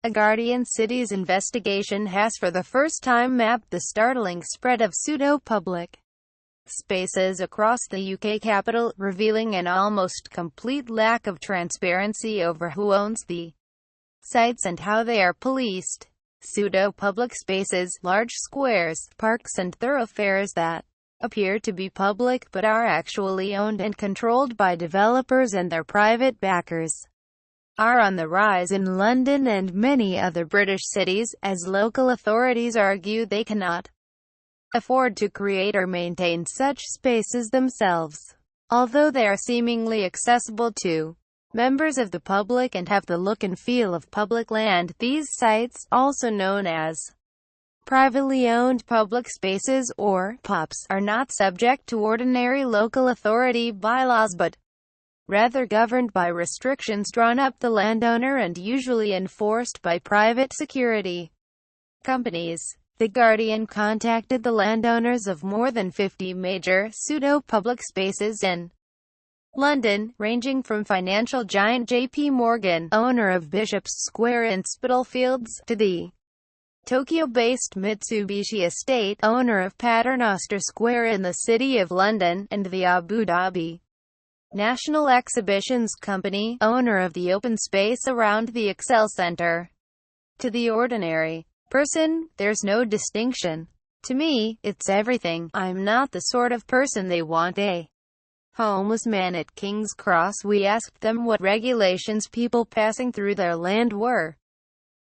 A Guardian Cities investigation has for the first time mapped the startling spread of pseudo-public spaces across the UK capital, revealing an almost complete lack of transparency over who owns the sites and how they are policed. Pseudo-public spaces, large squares, parks and thoroughfares that appear to be public but are actually owned and controlled by developers and their private backers, are on the rise in London and many other British cities, as local authorities argue they cannot afford to create or maintain such spaces themselves. Although they are seemingly accessible to members of the public and have the look and feel of public land, these sites, also known as privately owned public spaces or POPs, are not subject to ordinary local authority bylaws but rather governed by restrictions drawn up the landowner and usually enforced by private security companies. The Guardian contacted the landowners of more than 50 major pseudo-public spaces in London, ranging from financial giant JP Morgan, owner of Bishop's Square in Spitalfields, to the Tokyo-based Mitsubishi Estate, owner of Paternoster Square in the City of London, and the Abu Dhabi National Exhibitions Company, owner of the open space around the Excel Centre. To the ordinary person, there's no distinction. To me, it's everything. I'm not the sort of person they want. A homeless man at King's Cross. We asked them what regulations people passing through their land were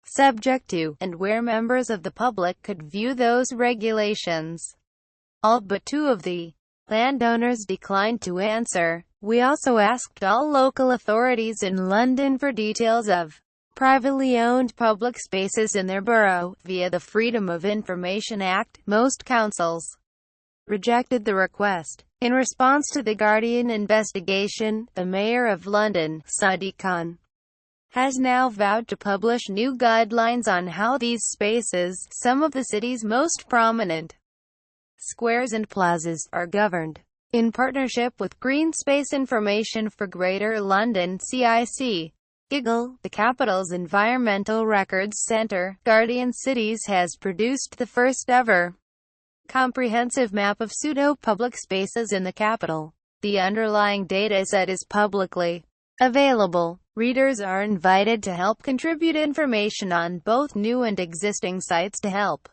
subject to, and where members of the public could view those regulations. All but two of the landowners declined to answer. We also asked all local authorities in London for details of privately owned public spaces in their borough. Via the Freedom of Information Act, most councils rejected the request. In response to the Guardian investigation, the Mayor of London, Sadiq Khan, has now vowed to publish new guidelines on how these spaces, some of the city's most prominent squares and plazas, are governed. In partnership with Green Space Information for Greater London (CIC), GIGL, the capital's Environmental Records Centre, Guardian Cities has produced the first-ever comprehensive map of pseudo-public spaces in the capital. The underlying dataset is publicly available. Readers are invited to help contribute information on both new and existing sites to help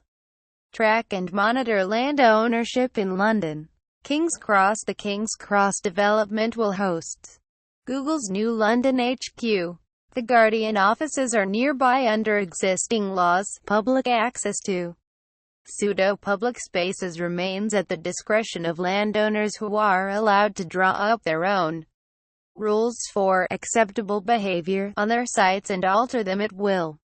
track and monitor land ownership in London. King's Cross. The King's Cross development will host Google's new London HQ. The Guardian offices are nearby. Under existing laws, public access to pseudo-public spaces remains at the discretion of landowners, who are allowed to draw up their own rules for acceptable behavior on their sites and alter them at will.